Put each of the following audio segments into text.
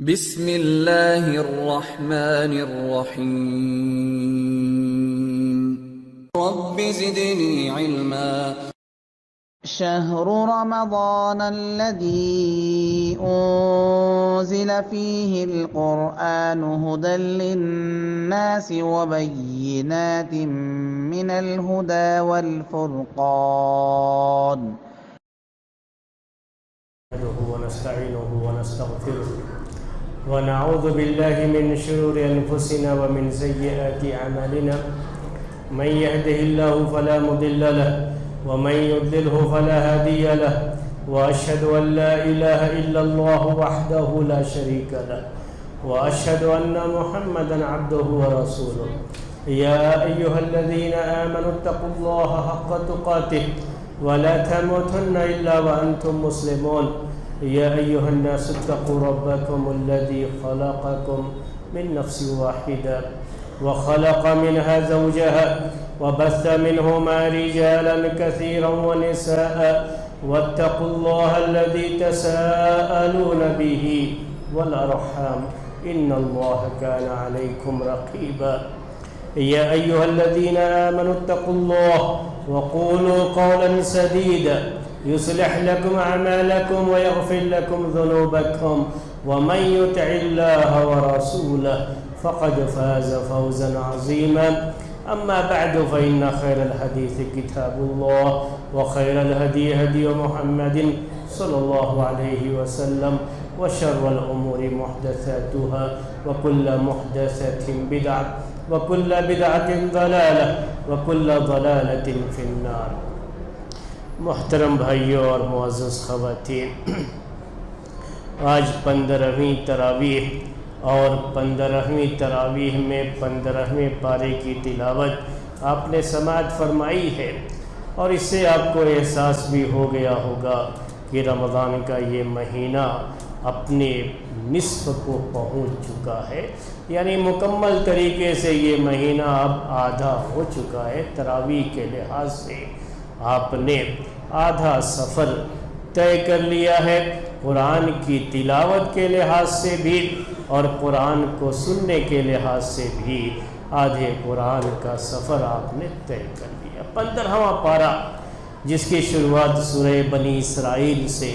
بسم اللہ الرحمن الرحیم رب زدنی علما شهر رمضان الذي أنزل فيه القرآن هدى للناس وبينات من الهدى والفرقان ونستعينه ونستغفره ونعوذ بالله من شرور أنفسنا ومن سيئات أعمالنا من يهده الله فلا مضل له ومن يضلله فلا هادي له وأشهد أن لا إله إلا الله وحده لا شريك له وأشهد أن محمدا عبده ورسوله يا أيها الذين آمنوا اتقوا الله حق تقاته ولا تموتن إلا وأنتم مسلمون يا أيها الناس اتقوا ربكم الذي خلقكم من نفس واحدة وخلق منها زوجها وبث منهما رجالا كثيرا ونساء واتقوا الله الذي تساءلون به والأرحام إن الله كان عليكم رقيبا يا أيها الذين آمنوا اتقوا الله وقولوا قولا سديدا يصلح لكم أعمالكم ويغفر لكم ذنوبكم ومن يطع الله ورسوله فقد فاز فوزا عظيما أما بعد فإن خير الحديث كتاب الله وخير الهدي هدي محمد صلى الله عليه وسلم وشر الأمور محدثاتها وكل محدثة بدعة وكل بدعة ضلالة وكل ضلالة في النار. محترم بھائیوں اور معزز خواتین، آج 15ویں تراویح اور 15ویں تراویح میں 15ویں پارے کی تلاوت آپ نے سماعت فرمائی ہے، اور اس سے آپ کو احساس بھی ہو گیا ہوگا کہ رمضان کا یہ مہینہ اپنے نصف کو پہنچ چکا ہے، یعنی مکمل طریقے سے یہ مہینہ اب آدھا ہو چکا ہے۔ تراویح کے لحاظ سے آپ نے آدھا سفر طے کر لیا ہے، قرآن کی تلاوت کے لحاظ سے بھی اور قرآن کو سننے کے لحاظ سے بھی آدھے قرآن کا سفر آپ نے طے کر لیا۔ 15واں پارہ جس کی شروعات سورہ بنی اسرائیل سے،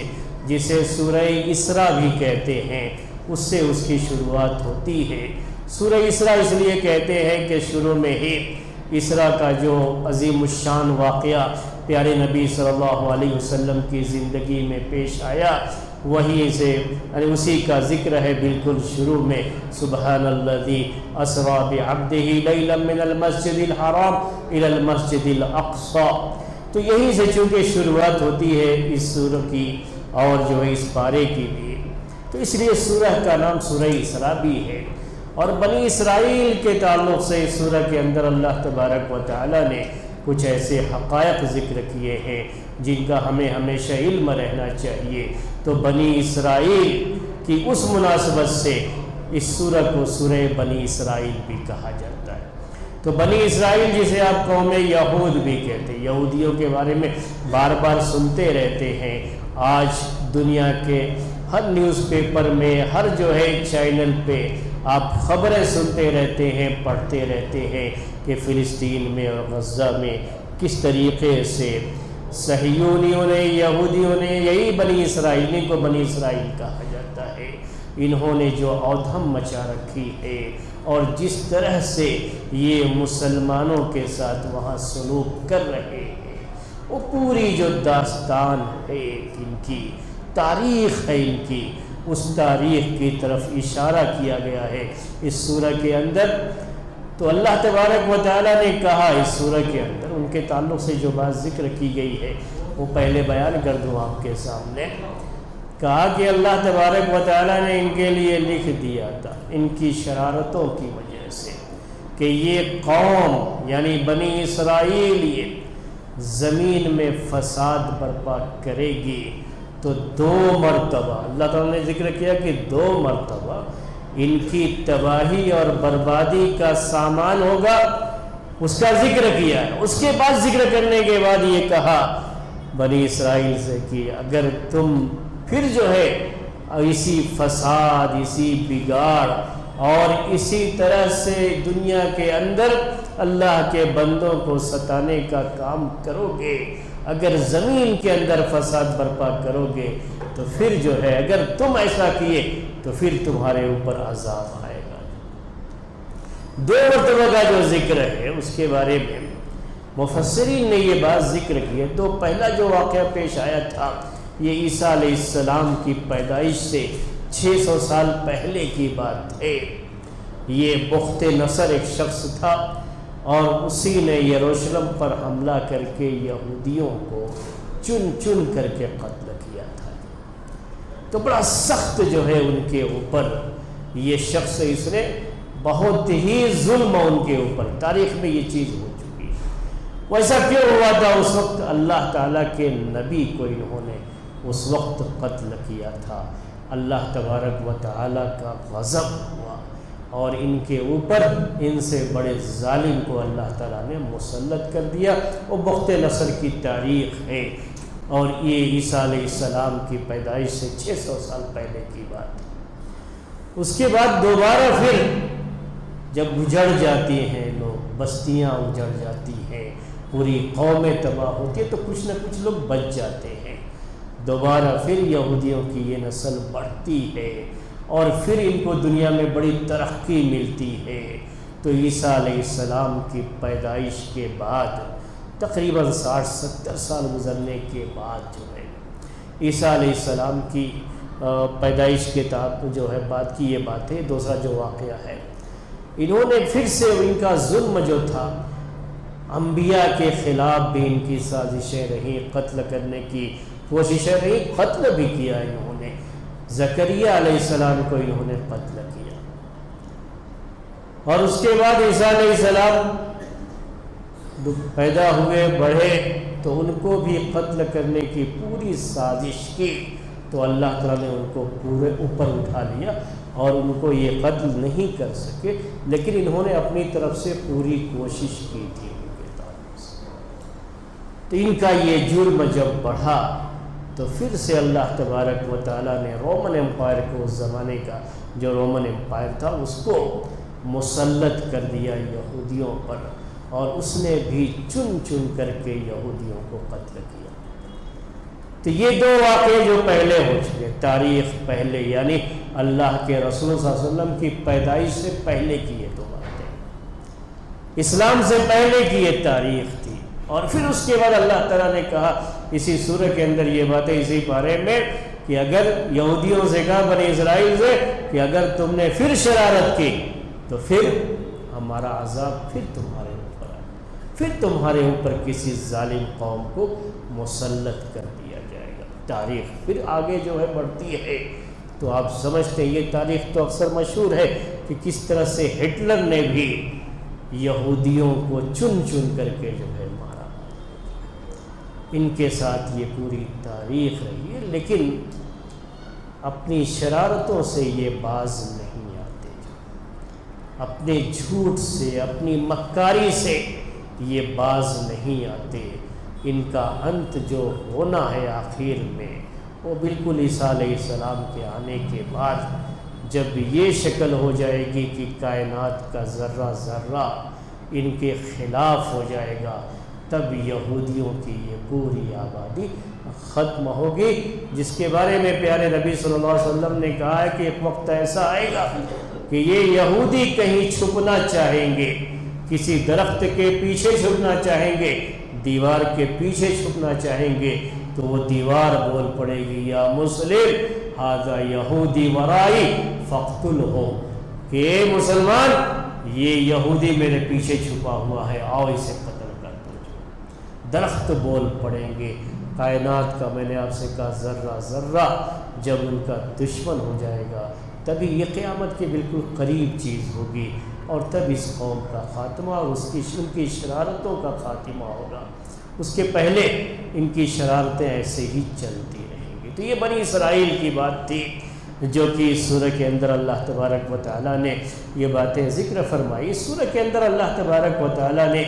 جسے سورہ اسراء بھی کہتے ہیں، اس سے اس کی شروعات ہوتی ہے۔ سورہ اسراء اس لیے کہتے ہیں کہ شروع میں ہی اسراء کا جو عظیم الشان واقعہ پیارے نبی صلی اللہ علیہ وسلم کی زندگی میں پیش آیا، وہی سے اسی کا ذکر ہے بالکل شروع میں۔ سبحان الذی اسریٰ بعبدہ لیلا من المسجد الحرام الی المسجد الاقصی، تو یہی سے چونکہ شروعات ہوتی ہے اس سورہ کی اور جو ہے اس پارے کی بھی، تو اس لیے سورہ کا نام سورہ اسراء بھی ہے۔ اور بنی اسرائیل کے تعلق سے اس سورہ کے اندر اللہ تبارک و تعالی نے کچھ ایسے حقائق ذکر کیے ہیں جن کا ہمیں ہمیشہ علم رہنا چاہیے، تو بنی اسرائیل کی اس مناسبت سے اس سورہ کو سورہ بنی اسرائیل بھی کہا جاتا ہے۔ تو بنی اسرائیل جسے آپ قوم یہود بھی کہتے ہیں، یہودیوں کے بارے میں بار بار سنتے رہتے ہیں۔ آج دنیا کے ہر نیوز پیپر میں، ہر جو ہے چینل پہ آپ خبریں سنتے رہتے ہیں، پڑھتے رہتے ہیں کہ فلسطین میں اور غزہ میں کس طریقے سے صہیونیوں نے، یہودیوں نے، یہی بنی اسرائیلی کو بنی اسرائیل کہا جاتا ہے، انہوں نے جو اودھم مچا رکھی ہے اور جس طرح سے یہ مسلمانوں کے ساتھ وہاں سلوک کر رہے ہیں، وہ پوری جو داستان ہے ان کی، تاریخ ہے ان کی، اس تاریخ کی طرف اشارہ کیا گیا ہے اس سورہ کے اندر۔ تو اللہ تبارک و تعالیٰ نے کہا اس سورہ کے اندر ان کے تعلق سے جو بات ذکر کی گئی ہے وہ پہلے بیان کر دوں آپ کے سامنے۔ کہا کہ اللہ تبارک و تعالیٰ نے ان کے لیے لکھ دیا تھا ان کی شرارتوں کی وجہ سے کہ یہ قوم یعنی بنی اسرائیل یہ زمین میں فساد برپا کرے گی، تو 2 مرتبہ اللہ تعالیٰ نے ذکر کیا کہ 2 مرتبہ ان کی تباہی اور بربادی کا سامان ہوگا، اس کا ذکر کیا ہے۔ اس کے بعد ذکر کرنے کے بعد یہ کہا بنی اسرائیل سے کہ اگر تم پھر جو ہے اسی فساد، اسی بگاڑ اور اسی طرح سے دنیا کے اندر اللہ کے بندوں کو ستانے کا کام کرو گے، اگر زمین کے اندر فساد برپا کرو گے تو پھر جو ہے اگر تم ایسا کیے تو پھر تمہارے اوپر عذاب آئے گا۔ دو مرتبہ کا جو ذکر ہے اس کے بارے میں مفسرین نے یہ بات ذکر کی ہے۔ تو پہلا جو واقعہ پیش آیا تھا یہ عیسیٰ علیہ السلام کی پیدائش سے 600 سال پہلے کی بات ہے۔ یہ بخت نصر ایک شخص تھا اور اسی نے یروشلم پر حملہ کر کے یہودیوں کو چن چن کر کے قتل کیا تھا۔ تو بڑا سخت جو ہے ان کے اوپر یہ شخص، اس نے بہت ہی ظلم ان کے اوپر، تاریخ میں یہ چیز ہو چکی ہے۔ ویسا کیوں ہوا تھا؟ اس وقت اللہ تعالیٰ کے نبی کو انہوں نے اس وقت قتل کیا تھا۔ اللہ تبارک و تعالیٰ کا غضب ہوا اور ان کے اوپر ان سے بڑے ظالم کو اللہ تعالیٰ نے مسلط کر دیا۔ وہ بخت نصر کی تاریخ ہے اور یہ عیسیٰ علیہ السلام کی پیدائش سے 600 سال پہلے کی بات ہے۔ اس کے بعد دوبارہ پھر جب اجڑ جاتی ہیں لوگ، بستیاں اجڑ جاتی ہیں، پوری قومیں تباہ ہوتی ہے تو کچھ نہ کچھ لوگ بچ جاتے ہیں۔ دوبارہ پھر یہودیوں کی یہ نسل بڑھتی ہے اور پھر ان کو دنیا میں بڑی ترقی ملتی ہے۔ تو عیسیٰ علیہ السلام کی پیدائش کے بعد تقریباً 60-70 سال گزرنے کے بعد جو ہے عیسیٰ علیہ السلام کی پیدائش کے تحت جو ہے بات کی یہ بات ہے۔ دوسرا جو واقعہ ہے، انہوں نے پھر سے ان کا ظلم جو تھا، انبیاء کے خلاف بھی ان کی سازشیں رہیں، قتل کرنے کی کوششیں رہیں، قتل بھی کیا انہوں نے۔ زکریا علیہ السلام کو انہوں نے قتل کیا اور اس کے بعد عیسیٰ علیہ السلام پیدا ہوئے، بڑھے تو ان کو بھی قتل کرنے کی پوری سازش کی، تو اللہ تعالیٰ نے ان کو پورے اوپر اٹھا لیا اور ان کو یہ قتل نہیں کر سکے، لیکن انہوں نے اپنی طرف سے پوری کوشش کی تھی ان کے تعلق سے۔ تو ان کا یہ جرم جب بڑھا تو پھر سے اللہ تبارک و تعالیٰ نے رومن امپائر کو، اس زمانے کا جو رومن امپائر تھا، اس کو مسلط کر دیا یہودیوں پر، اور اس نے بھی چن چن کر کے یہودیوں کو قتل کیا۔ تو یہ دو واقعے جو پہلے ہو چکے، تاریخ پہلے یعنی اللہ کے رسول صلی اللہ علیہ وسلم کی پیدائش سے پہلے کی یہ دو باتیں، اسلام سے پہلے کی یہ تاریخ تھی۔ اور پھر اس کے بعد اللہ تعالیٰ نے کہا اسی سورہ کے اندر یہ باتیں اسی بارے میں کہ اگر یہودیوں سے کہا، بنی اسرائیل سے، کہ اگر تم نے پھر شرارت کی تو پھر ہمارا عذاب پھر تمہارے اوپر آئے، پھر تمہارے اوپر کسی ظالم قوم کو مسلط کر دیا جائے گا۔ تاریخ پھر آگے جو ہے بڑھتی ہے، تو آپ سمجھتے ہیں یہ تاریخ تو اکثر مشہور ہے کہ کس طرح سے ہٹلر نے بھی یہودیوں کو چن چن کر کے جو ہے مارا۔ ان کے ساتھ یہ پوری تاریخ رہی ہے، لیکن اپنی شرارتوں سے یہ باز نہیں آتے، اپنے جھوٹ سے، اپنی مکاری سے یہ باز نہیں آتے۔ ان کا انت جو ہونا ہے آخر میں، وہ بالکل عیسیٰ علیہ السلام کے آنے کے بعد جب یہ شکل ہو جائے گی کہ کائنات کا ذرہ ذرہ ان کے خلاف ہو جائے گا، تب یہودیوں کی یہ پوری آبادی ختم ہوگی، جس کے بارے میں پیارے نبی صلی اللہ علیہ وسلم نے کہا ہے کہ ایک وقت ایسا آئے گا کہ یہ یہودی کہیں چھپنا چاہیں گے، کسی درخت کے پیچھے چھپنا چاہیں گے، دیوار کے پیچھے چھپنا چاہیں گے، تو وہ دیوار بول پڑے گی یا مسلم ھذا یہودی ورائی فاقتلہ، کہ اے مسلمان یہ یہودی میرے پیچھے چھپا ہوا ہے، آؤ اسے قتل کر دو۔ درخت بول پڑیں گے، کائنات کا میں نے آپ سے کہا ذرہ ذرہ جب ان کا دشمن ہو جائے گا، تبھی یہ قیامت کے بالکل قریب چیز ہوگی، اور تب اس قوم کا خاتمہ اور ان کی شرارتوں کا خاتمہ ہوگا۔ اس کے پہلے ان کی شرارتیں ایسے ہی چلتی رہیں گی۔ تو یہ بنی اسرائیل کی بات تھی جو کہ اس سورہ کے اندر اللہ تبارک و تعالیٰ نے یہ باتیں ذکر فرمائی۔ اس سورہ کے اندر اللہ تبارک و تعالیٰ نے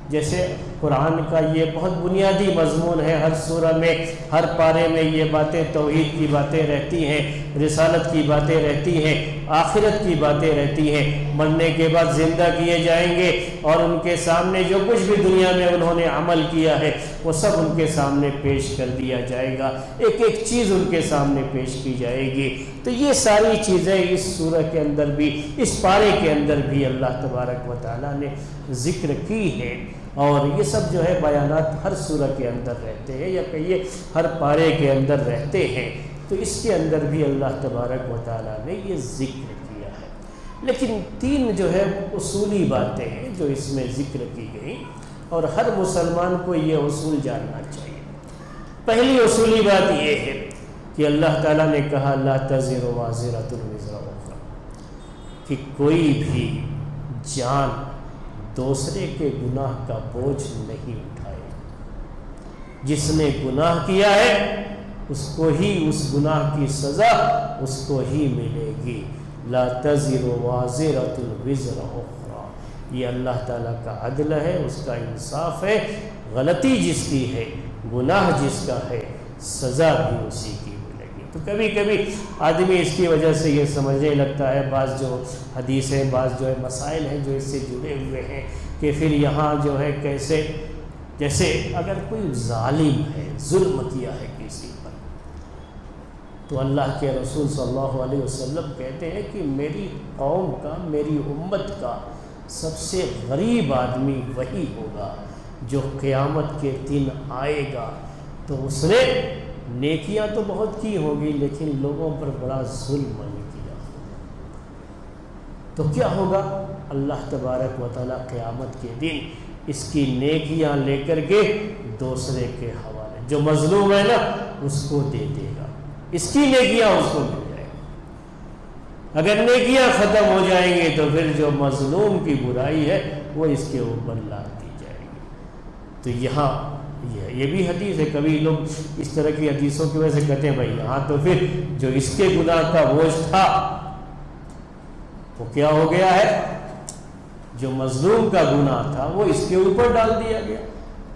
جیسے قرآن کا یہ بہت بنیادی مضمون ہے. ہر سورہ میں، ہر پارے میں یہ باتیں، توحید کی باتیں رہتی ہیں، رسالت کی باتیں رہتی ہیں، آخرت کی باتیں رہتی ہیں. مرنے کے بعد زندہ کیے جائیں گے اور ان کے سامنے جو کچھ بھی دنیا میں انہوں نے عمل کیا ہے وہ سب ان کے سامنے پیش کر دیا جائے گا. ایک ایک چیز ان کے سامنے پیش کی جائے گی. تو یہ ساری چیزیں اس سورہ کے اندر بھی، اس پارے کے اندر بھی اللہ تبارک و تعالیٰ نے ذکر کی ہے. اور یہ سب جو ہے بیانات ہر سورہ کے اندر رہتے ہیں، یا کہیے ہر پارے کے اندر رہتے ہیں. تو اس کے اندر بھی اللہ تبارک و تعالیٰ نے یہ ذکر کیا ہے. لیکن 3 جو ہے اصولی باتیں ہیں جو اس میں ذکر کی گئی، اور ہر مسلمان کو یہ اصول جاننا چاہیے. پہلی اصولی بات یہ ہے کہ اللہ تعالیٰ نے کہا لا تزر وازرۃ وزر اخرى، کہ کوئی بھی جان دوسرے کے گناہ کا بوجھ نہیں اٹھائے. جس نے گناہ کیا ہے اس کو ہی اس گناہ کی سزا اس کو ہی ملے گی. لا تزر وازرۃ وزر اخرى، یہ اللہ تعالیٰ کا عدل ہے، اس کا انصاف ہے. غلطی جس کی ہے، گناہ جس کا ہے، سزا بھی اسی کی ملے گی. تو کبھی کبھی آدمی اس کی وجہ سے یہ سمجھنے لگتا ہے، بعض جو حدیثیں، بعض جو ہے مسائل ہیں جو اس سے جڑے ہوئے ہیں، کہ پھر یہاں جو ہے کیسے، جیسے اگر کوئی ظالم ہے، ظلم کیا ہے کسی پر، تو اللہ کے رسول صلی اللہ علیہ وسلم کہتے ہیں کہ میری قوم کا، میری امت کا سب سے غریب آدمی وہی ہوگا جو قیامت کے دن آئے گا تو اس نے نیکیاں تو بہت کی ہوگی لیکن لوگوں پر بڑا ظلم نہیں کیا. تو کیا ہوگا؟ اللہ تبارک و تعالیٰ قیامت کے دن اس کی نیکیاں لے کر کے دوسرے کے حوالے، جو مظلوم ہے نا اس کو دے دے گا، اس کی نیکیاں اس کو مل جائے گی. اگر نیکیاں ختم ہو جائیں گے تو پھر جو مظلوم کی برائی ہے وہ اس کے اوپر لاد دی جائے گی. تو یہاں یہ بھی حدیث ہے. کبھی لوگ اس طرح کی حدیثوں کی وجہ سے کہتے ہیں بھائی یہاں تو پھر جو اس کے گناہ کا بوجھ تھا وہ کیا ہو گیا ہے، جو مظلوم کا گناہ تھا وہ اس کے اوپر ڈال دیا گیا،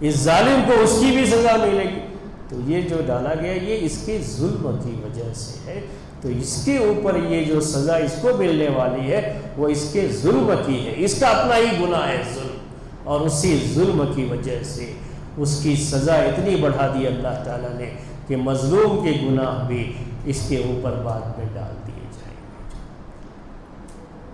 اس ظالم کو اس کی بھی سزا ملے گی. تو یہ جو ڈالا گیا یہ اس کے ظلم کی وجہ سے ہے. تو اس کے اوپر یہ جو سزا اس کو ملنے والی ہے وہ اس کے ظلم کی ہے، اس کا اپنا ہی گناہ ہے ظلم، اور اسی ظلم کی وجہ سے اس کی سزا اتنی بڑھا دی اللہ تعالیٰ نے کہ مظلوم کے گناہ بھی اس کے اوپر بعد میں ڈال دیے جائیں گے.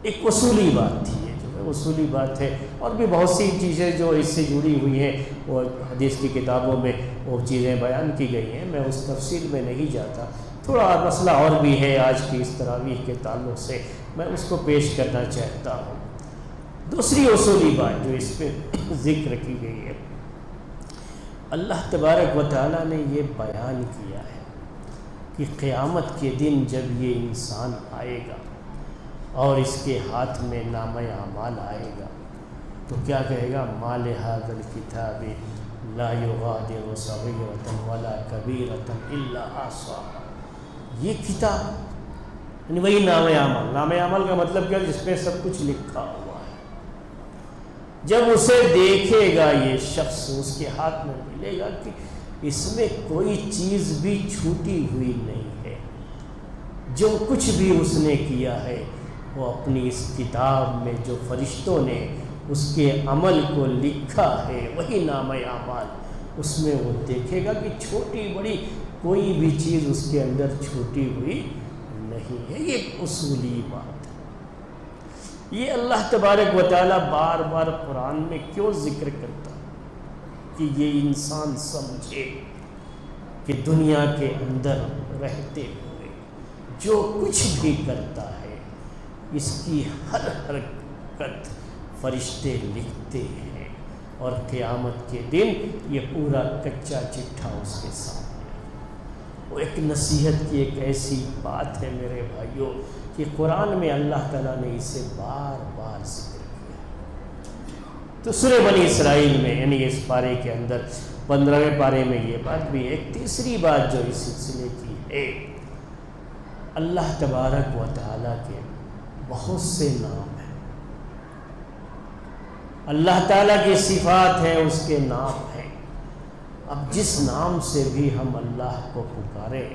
ایک اصولی بات تھی، یہ جو ہے اصولی بات ہے. اور بھی بہت سی چیزیں جو اس سے جڑی ہوئی ہیں وہ حدیث کی کتابوں میں وہ چیزیں بیان کی گئی ہیں، میں اس تفصیل میں نہیں جاتا. تھوڑا مسئلہ اور بھی ہے آج کی اس تراویح کے تعلق سے، میں اس کو پیش کرنا چاہتا ہوں. دوسری اصولی بات جو اس پہ ذکر کی گئی ہے، اللہ تبارک و تعالیٰ نے یہ بیان کیا ہے کہ قیامت کے دن جب یہ انسان آئے گا اور اس کے ہاتھ میں نامہ اعمال آئے گا تو کیا کہے گا؟ ما لہذا الکتاب لا یغادر صغیرۃ ولا کبیرۃ الا احصاها. یہ کتاب یعنی وہی نامہ اعمال. نامہ اعمال کا مطلب کیا ہے؟ جس میں سب کچھ لکھا ہوا ہے. جب اسے دیکھے گا یہ شخص، اس کے ہاتھ میں ملے گا کہ اس میں کوئی چیز بھی چھوٹی ہوئی نہیں ہے. جو کچھ بھی اس نے کیا ہے وہ اپنی اس کتاب میں جو فرشتوں نے اس کے عمل کو لکھا ہے وہی نامہ اعمال، اس میں وہ دیکھے گا کہ چھوٹی بڑی کوئی بھی چیز اس کے اندر چھوٹی ہوئی نہیں ہے. یہ اصولی بات ہے. یہ اللہ تبارک و تعالیٰ بار بار قرآن میں کیوں ذکر کرتا ہے؟ کہ یہ انسان سمجھے کہ دنیا کے اندر رہتے ہوئے جو کچھ بھی کرتا ہے اس کی ہر حرکت فرشتے لکھتے ہیں، اور قیامت کے دن یہ پورا کچا چٹھا اس کے سامنے. وہ ایک نصیحت کی ایک ایسی بات ہے میرے بھائیوں کہ قرآن میں اللہ تعالیٰ نے اسے بار بار ذکر کیا. تو سورہ بنی اسرائیل میں یعنی اس پارے کے اندر 15ویں پارے میں یہ بات بھی ہے. ایک تیسری بات جو اس سلسلے کی ہے، اللہ تبارک و تعالیٰ کے بہت سے نام ہیں. اللہ تعالیٰ کی صفات ہیں، اس کے نام ہیں۔ اب جس نام سے بھی ہم اللہ کو پکاریں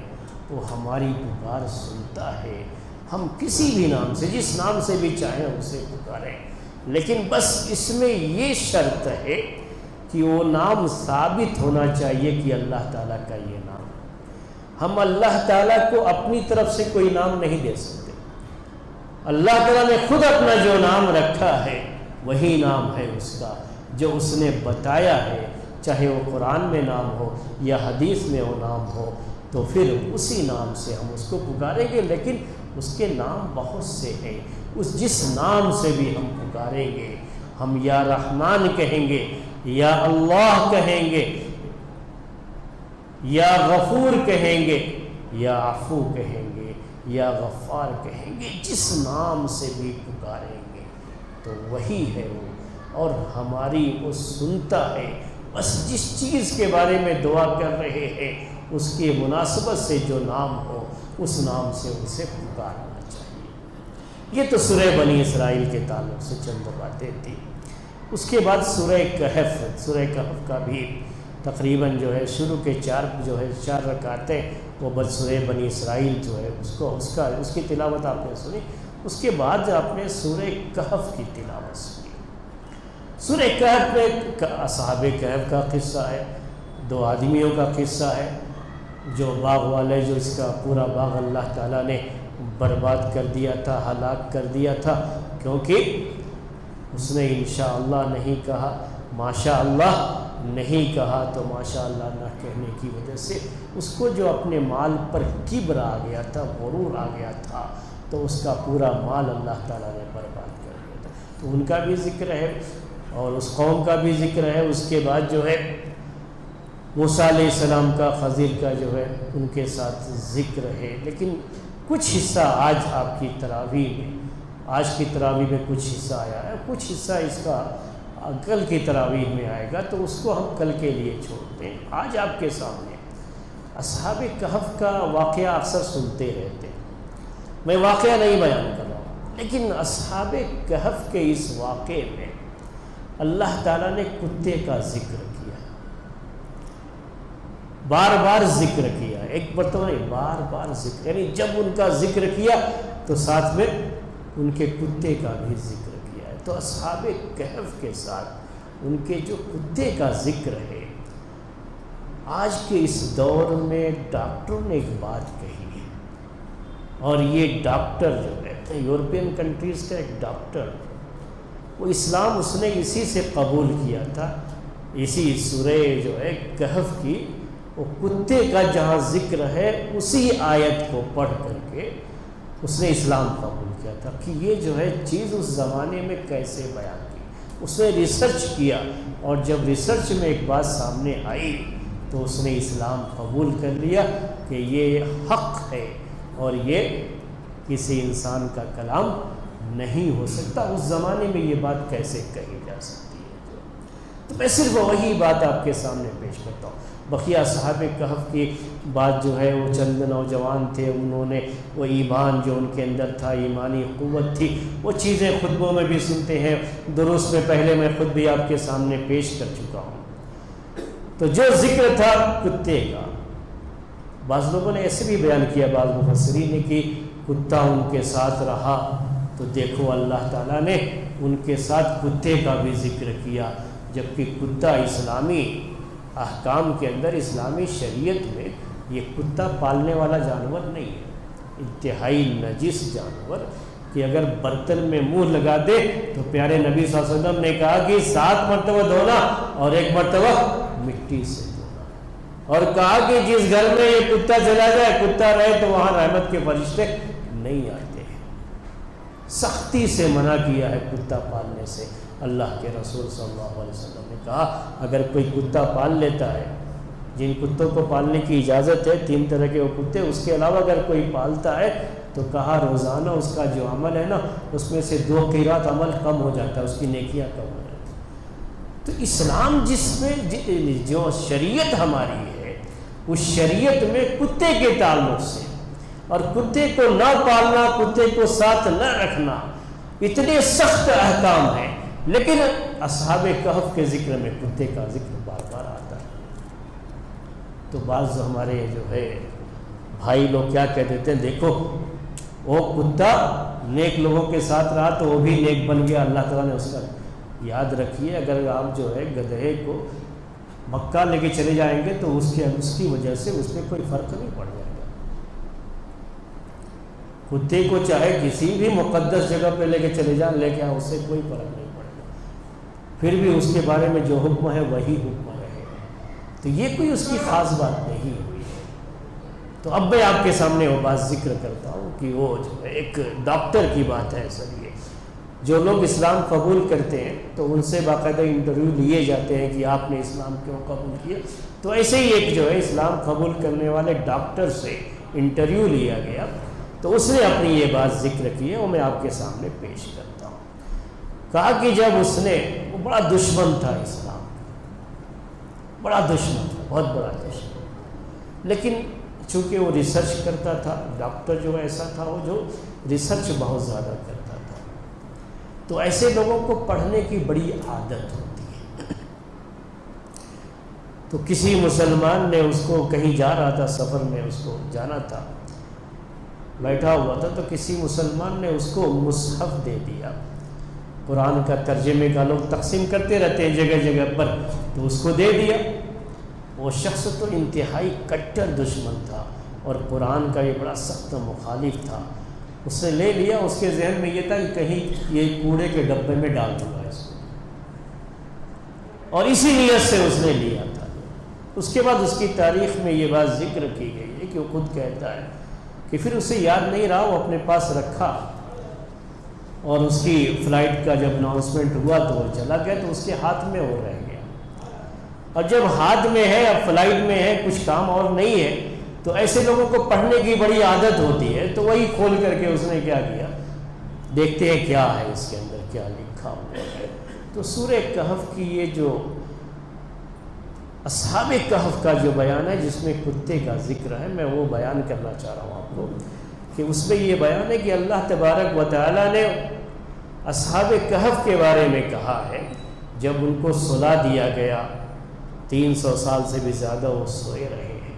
وہ ہماری پکار سنتا ہے۔ ہم کسی بھی نام سے، جس نام سے بھی چاہیں اسے پکاریں، لیکن بس اس میں یہ شرط ہے کہ وہ نام ثابت ہونا چاہیے کہ اللہ تعالیٰ کا یہ نام ہے۔ ہم اللہ تعالیٰ کو اپنی طرف سے کوئی نام نہیں دے سکتے۔ اللہ تعالیٰ نے خود اپنا جو نام رکھا ہے وہی نام ہے اس کا، جو اس نے بتایا ہے، چاہے وہ قرآن میں نام ہو یا حدیث میں وہ نام ہو، تو پھر اسی نام سے ہم اس کو پکاریں گے۔ لیکن اس کے نام بہت سے ہیں، جس نام سے بھی ہم پکاریں گے، ہم یا رحمان کہیں گے، یا اللہ کہیں گے، یا غفور کہیں گے، یا عفو کہیں گے، یا غفار کہیں گے، جس نام سے بھی پکاریں گے تو وہی ہے وہ، اور ہماری وہ سنتا ہے۔ بس جس چیز کے بارے میں دعا کر رہے ہیں اس کی مناسبت سے جو نام ہو اس نام سے اسے پکارنا چاہیے۔ یہ تو سورہ بنی اسرائیل کے تعلق سے چند باتیں تھیں۔ اس کے بعد سورہ کہف کا بھی تقریباً جو ہے شروع کے چار رکعتیں وہ بس سورہ بنی اسرائیل جو ہے اس کی تلاوت آپ نے سنی۔ اس کے بعد آپ نے سورہ کہف کی تلاوت سنی۔ سورہ کہف میں اصحاب کہف کا قصہ ہے، 2 آدمیوں کا قصہ ہے، جو باغ والے، جو اس کا پورا باغ اللہ تعالیٰ نے برباد کر دیا تھا، ہلاک کر دیا تھا، کیونکہ اس نے انشاءاللہ نہیں کہا، ماشاءاللہ نہیں کہا، تو ماشاءاللہ نہ کہنے کی وجہ سے اس کو جو اپنے مال پر کبر آ گیا تھا، غرور آ گیا تھا، تو اس کا پورا مال اللہ تعالیٰ نے برباد کر دیا تھا۔ تو ان کا بھی ذکر ہے اور اس قوم کا بھی ذکر ہے۔ اس کے بعد جو ہے موسیٰ علیہ السلام کا، خضر کا جو ہے ان کے ساتھ ذکر ہے۔ لیکن کچھ حصہ آج آپ کی تراویح میں، آج کی تراویح میں کچھ حصہ آیا ہے، کچھ حصہ اس کا کل کی تراویح میں آئے گا، تو اس کو ہم کل کے لیے چھوڑتے ہیں۔ آج آپ کے سامنے اصحاب کہف کا واقعہ اکثر سنتے رہتے ہیں، میں واقعہ نہیں بیان کر رہا ہوں، لیکن اصحاب کہف کے اس واقعے میں اللہ تعالیٰ نے کتے کا ذکر کیا، بار بار ذکر کیا، ایک مرتبہ نہیں، بار بار ذکر، یعنی جب ان کا ذکر کیا تو ساتھ میں ان کے کتے کا بھی ذکر کیا ہے۔ تو اصحاب کہف کے ساتھ ان کے جو کتے کا ذکر ہے، آج کے اس دور میں ڈاکٹروں نے ایک بات کہی ہے، اور یہ ڈاکٹر جو ہے یورپین کنٹریز کا ایک ڈاکٹر، وہ اسلام اس نے اسی سے قبول کیا تھا، اسی سورہ جو ہے کہف کی وہ کتے کا جہاں ذکر ہے اسی آیت کو پڑھ کر کے اس نے اسلام قبول کیا تھا کہ یہ جو ہے چیز اس زمانے میں کیسے بیان کی۔ اس نے ریسرچ کیا، اور جب ریسرچ میں ایک بات سامنے آئی تو اس نے اسلام قبول کر لیا کہ یہ حق ہے اور یہ کسی انسان کا کلام نہیں ہو سکتا۔ اس زمانے میں یہ بات کیسے کہی جا سکتی ہے؟ تو میں صرف وہی بات آپ کے سامنے پیش کرتا ہوں۔ بقیہ صحابہ کہف کی بات جو ہے، وہ چند نوجوان تھے، انہوں نے وہ ایمان جو ان کے اندر تھا، ایمانی قوت تھی، وہ چیزیں خطبوں میں بھی سنتے ہیں، دروس میں پہلے میں خود بھی آپ کے سامنے پیش کر چکا ہوں۔ تو جو ذکر تھا کتے کا، بعض لوگوں نے ایسے بھی بیان کیا، بعض مفسرین نے، کہ کتا ان کے ساتھ رہا، تو دیکھو اللہ تعالیٰ نے ان کے ساتھ کتے کا بھی ذکر کیا، جبکہ کتا اسلامی احکام کے اندر، اسلامی شریعت میں یہ کتا پالنے والا جانور نہیں ہے، انتہائی نجس جانور، کہ اگر برتن میں منہ لگا دے تو پیارے نبی صلی اللہ علیہ وسلم نے کہا کہ 7 مرتبہ دھونا اور 1 مرتبہ مٹی سے دھونا، اور کہا کہ جس گھر میں یہ کتا چلا جائے، کتا رہے، تو وہاں رحمت کے فرشتے نہیں آتے ہیں۔ سختی سے منع کیا ہے کتا پالنے سے۔ اللہ کے رسول صلی اللہ علیہ وسلم نے کہا اگر کوئی کتا پال لیتا ہے، جن کتوں کو پالنے کی اجازت ہے 3 طرح کے وہ کتے، اس کے علاوہ اگر کوئی پالتا ہے تو کہا روزانہ اس کا جو عمل ہے نا، اس میں سے 2 قیرات عمل کم ہو جاتا ہے، اس کی نیکیاں کم ہو جاتی ہیں۔ تو اسلام جس میں جو شریعت ہماری ہے، اس شریعت میں کتے کے تعلق سے، اور کتے کو نہ پالنا، کتے کو ساتھ نہ رکھنا، اتنے سخت احکام ہیں لیکن اصحاب کہف کے ذکر میں کتے کا ذکر بار بار آتا ہے. تو بعض ہمارے جو ہے بھائی لوگ کیا کہہ دیتے ہیں، دیکھو وہ کتا نیک لوگوں کے ساتھ رہا تو وہ بھی نیک بن گیا، اللہ تعالیٰ نے اس کا. یاد رکھیے اگر آپ جو ہے گدھے کو مکہ لے کے چلے جائیں گے تو اس کی وجہ سے اس میں کوئی فرق نہیں پڑ جائے گا. کتے کو چاہے کسی بھی مقدس جگہ پہ لے کے چلے جائیں، لے کے اس سے کوئی فرق نہیں پڑے گا، پھر بھی اس کے بارے میں جو حکم ہے وہی حکم رہے گا. تو یہ کوئی اس کی خاص بات نہیں ہوئی ہے. تو اب میں آپ کے سامنے وہ بات ذکر کرتا ہوں کہ وہ جو ہے ایک ڈاکٹر کی بات ہے. سر یہ جو لوگ اسلام قبول کرتے ہیں تو ان سے باقاعدہ انٹرویو لیے جاتے ہیں کہ آپ نے اسلام کیوں قبول کیا. تو ایسے ہی ایک جو ہے اسلام قبول کرنے والے ڈاکٹر سے انٹرویو لیا گیا تو اس نے اپنی یہ بات ذکر کی ہے، وہ میں آپ کے سامنے پیش کرتا ہوں. کہا کہ جب اس نے، وہ بڑا دشمن تھا اسلام، بڑا دشمن تھا، بہت بڑا دشمن، لیکن چونکہ وہ ریسرچ کرتا تھا، ڈاکٹر جو ایسا تھا وہ جو ریسرچ بہت زیادہ کرتا تھا، تو ایسے لوگوں کو پڑھنے کی بڑی عادت ہوتی ہے. تو کسی مسلمان نے اس کو کہیں جا رہا تھا، سفر میں اس کو جانا تھا، بیٹھا ہوا تھا، تو کسی مسلمان نے اس کو مصحف دے دیا. قرآن کا ترجمے کا لوگ تقسیم کرتے رہتے ہیں جگہ جگہ پر، تو اس کو دے دیا. وہ شخص تو انتہائی کٹر دشمن تھا اور قرآن کا یہ بڑا سخت مخالف تھا. اس نے لے لیا، اس کے ذہن میں یہ تھا کہ کہیں یہ کوڑے کے ڈبے میں ڈال دوں گا اس کو، اور اسی نیت سے اس نے لیا تھا. اس کے بعد اس کی تاریخ میں یہ بات ذکر کی گئی ہے کہ وہ خود کہتا ہے کہ پھر اسے یاد نہیں رہا، وہ اپنے پاس رکھا، اور اس کی فلائٹ کا جب اناؤنسمنٹ ہوا تو وہ چلا گیا، تو اس کے ہاتھ میں وہ رہ گیا. اور جب ہاتھ میں ہے، اب فلائٹ میں ہے، کچھ کام اور نہیں ہے، تو ایسے لوگوں کو پڑھنے کی بڑی عادت ہوتی ہے. تو وہی کھول کر کے اس نے کیا کیا، دیکھتے ہیں کیا ہے اس کے اندر، کیا لکھا ہوا ہے. تو سورہ کہف کی یہ جو اصحاب کہف کا جو بیان ہے جس میں کتے کا ذکر ہے، میں وہ بیان کرنا چاہ رہا ہوں آپ کو، کہ اس میں یہ بیان ہے کہ اللہ تبارک و تعالیٰ نے اصحاب کہف کے بارے میں کہا ہے. جب ان کو سلا دیا گیا، 300 سال سے بھی زیادہ وہ سوئے رہے ہیں،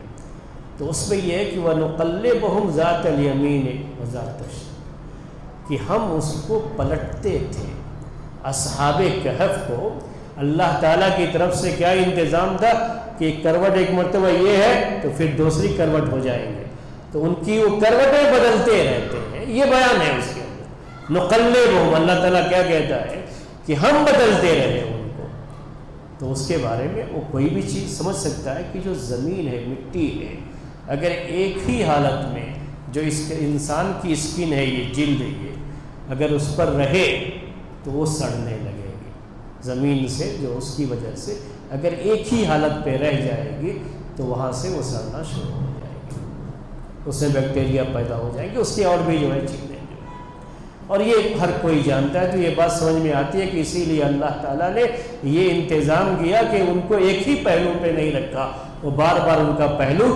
تو اس میں یہ ہے کہ وَنُقَلِّبُهُمْ ذَاتَ الْيَمِينِ وَذَاتَ الشِّمَالِ، کہ ہم اس کو پلٹتے تھے. اصحاب کہف کو اللہ تعالیٰ کی طرف سے کیا انتظام تھا کہ کروٹ ایک مرتبہ یہ ہے تو پھر دوسری کروٹ ہو جائیں گے، تو ان کی وہ کروٹیں بدلتے رہتے ہیں. یہ بیان ہے اس کے اندر. نقلبہم، اللہ تعالیٰ کیا کہتا ہے کہ ہم بدلتے رہے ان کو. تو اس کے بارے میں وہ کوئی بھی چیز سمجھ سکتا ہے کہ جو زمین ہے، مٹی ہے، اگر ایک ہی حالت میں جو اس انسان کی اسکن ہے، یہ جلد ہے، یہ اگر اس پر رہے تو وہ سڑنے لگے گی. زمین سے جو اس کی وجہ سے اگر ایک ہی حالت پہ رہ جائے گی تو وہاں سے وہ سڑنا شروع ہو جائے گی، اس سے بیکٹیریا پیدا ہو جائیں گے، اس کی اور بھی جو ہے چیزیں جو، اور یہ ہر کوئی جانتا ہے. تو یہ بات سمجھ میں آتی ہے کہ اسی لیے اللہ تعالیٰ نے یہ انتظام کیا کہ ان کو ایک ہی پہلو پہ نہیں رکھا، وہ بار بار ان کا پہلو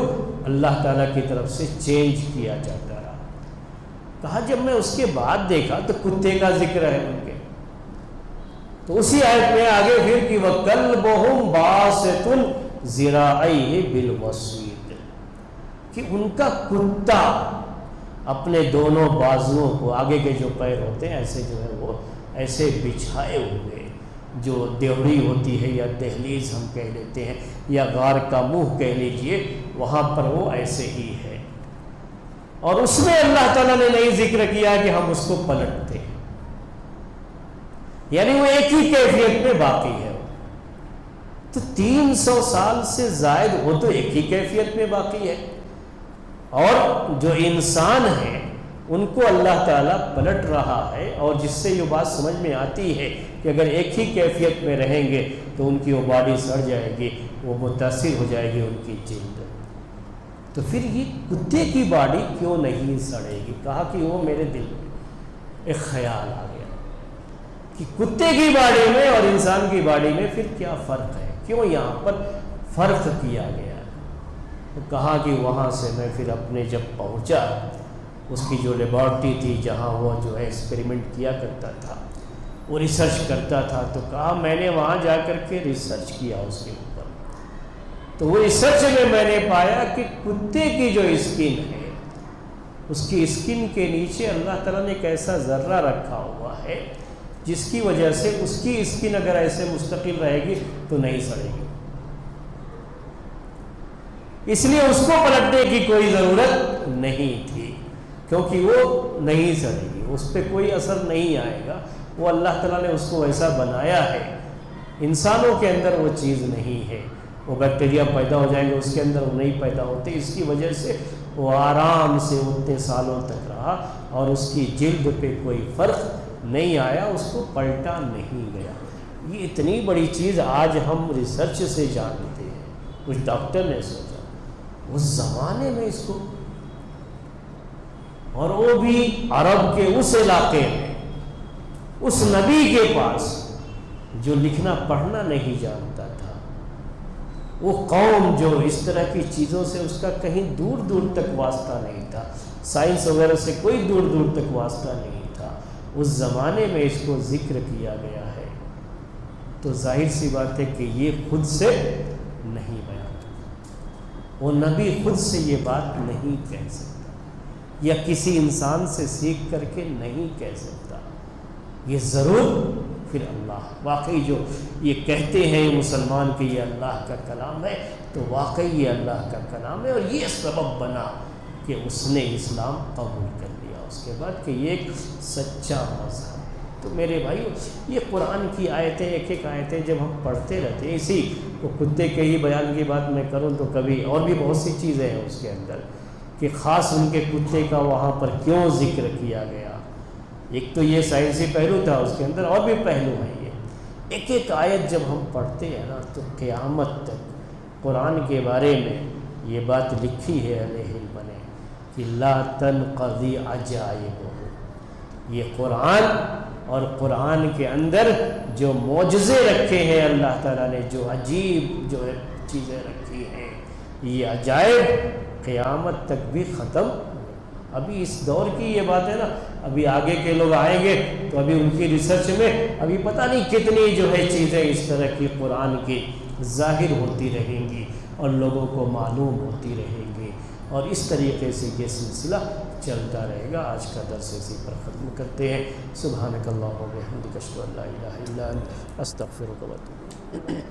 اللہ تعالیٰ کی طرف سے چینج کیا جاتا رہا. کہا جب میں اس کے بعد دیکھا تو کتے کا ذکر ہے ان کے، تو اسی آیت میں آگے پھر کہ وَكَلْبُهُمْ بَاسِطٌ ذِرَاعَيْهِ بِالْوَصِيدِ، کہ ان کا کتا اپنے دونوں بازوؤں کو، آگے کے جو پیر ہوتے ہیں ایسے جو ہے وہ ایسے بچھائے ہوئے، جو دیوڑی ہوتی ہے یا دہلیز ہم کہہ لیتے ہیں یا غار کا منہ کہہ لیجئے، وہاں پر وہ ایسے ہی ہے. اور اس میں اللہ تعالیٰ نے نہیں ذکر کیا کہ ہم اس کو پلٹتے ہیں، یعنی وہ ایک ہی کیفیت میں باقی ہے. تو 300 سال سے زائد وہ تو ایک ہی کیفیت میں باقی ہے، اور جو انسان ہیں ان کو اللہ تعالیٰ پلٹ رہا ہے. اور جس سے یہ بات سمجھ میں آتی ہے کہ اگر ایک ہی کیفیت میں رہیں گے تو ان کی وہ باڈی سڑ جائے گی، وہ متاثر ہو جائے گی ان کی جلد. تو پھر یہ کتے کی باڈی کیوں نہیں سڑے گی؟ کہا کہ وہ میرے دل میں ایک خیال آ گیا کہ کتے کی باڈی میں اور انسان کی باڈی میں پھر کیا فرق ہے، کیوں یہاں پر فرق کیا گیا. تو کہا کہ وہاں سے میں پھر اپنے جب پہنچا، اس کی جو لیبارٹری تھی جہاں وہ جو ہے ایکسپیریمنٹ کیا کرتا تھا، وہ ریسرچ کرتا تھا، تو کہا میں نے وہاں جا کر کے ریسرچ کیا اس کے اوپر، تو وہ ریسرچ میں نے پایا کہ کتے کی جو اسکن ہے اس کی اسکن کے نیچے اللہ تعالیٰ نے ایک ایسا ذرہ رکھا ہوا ہے جس کی وجہ سے اس کی اسکن اگر ایسے مستقل رہے گی تو نہیں سڑے گی، اس لیے اس کو پلٹنے کی کوئی ضرورت نہیں تھی، کیونکہ وہ نہیں سڑے گی، اس پہ کوئی اثر نہیں آئے گا، وہ اللہ تعالیٰ نے اس کو ایسا بنایا ہے۔ انسانوں کے اندر وہ چیز نہیں ہے، وہ بیکٹیریا پیدا ہو جائیں گے اس کے اندر، وہ نہیں پیدا ہوتے، اس کی وجہ سے وہ آرام سے اتنے سالوں تک رہا اور اس کی جلد پہ کوئی فرق نہیں آیا، اس کو پلٹا نہیں گیا۔ یہ اتنی بڑی چیز آج ہم ریسرچ سے جانتے ہیں، کچھ ڈاکٹر نے سوچا اس زمانے میں اس کو، اور وہ بھی عرب کے اس علاقے میں، اس نبی کے پاس جو لکھنا پڑھنا نہیں جانتا تھا، وہ قوم جو اس طرح کی چیزوں سے اس کا کہیں دور دور تک واسطہ نہیں تھا، سائنس وغیرہ سے کوئی دور دور تک واسطہ نہیں تھا، اس زمانے میں اس کو ذکر کیا گیا ہے، تو ظاہر سی بات ہے کہ یہ خود سے نہیں بیان، وہ نبی خود سے یہ بات نہیں کہہ سکتا، یا کسی انسان سے سیکھ کر کے نہیں کہہ سکتا، یہ ضرور پھر اللہ، واقعی جو یہ کہتے ہیں مسلمان کہ یہ اللہ کا کلام ہے، تو واقعی یہ اللہ کا کلام ہے، اور یہ سبب بنا کہ اس نے اسلام قبول کر لیا اس کے بعد کہ یہ ایک سچا مذہب۔ تو میرے بھائیو، یہ قرآن کی آیتیں، ایک ایک آیتیں جب ہم پڑھتے رہتے ہیں، اسی کو کتے کے ہی بیان کی بات میں کروں تو کبھی اور بھی بہت سی چیزیں ہیں اس کے اندر، کہ خاص ان کے کتے کا وہاں پر کیوں ذکر کیا گیا، ایک تو یہ سائنسی پہلو تھا، اس کے اندر اور بھی پہلو ہیں، یہ ایک ایک آیت جب ہم پڑھتے ہیں نا تو قیامت تک قرآن کے بارے میں یہ بات لکھی ہے اہل علم نے کہ لا تنقضی عجائبہ، یہ قرآن اور قرآن کے اندر جو معجزے رکھے ہیں اللہ تعالیٰ نے، جو عجیب جو چیزیں رکھی ہیں، یہ عجائب قیامت تک بھی ختم۔ ابھی اس دور کی یہ بات ہے نا، ابھی آگے کے لوگ آئیں گے تو ابھی ان کی ریسرچ میں ابھی پتہ نہیں کتنی جو ہے چیزیں اس طرح کی قرآن کی ظاہر ہوتی رہیں گی اور لوگوں کو معلوم ہوتی رہیں گی، اور اس طریقے سے یہ سلسلہ چلتا رہے گا۔ آج کا درس اسی پر ختم کرتے ہیں۔ سبحانک اللہم و بحمدک، اشہد ان لا الہ الا انت، استغفرک و اتوب الیک۔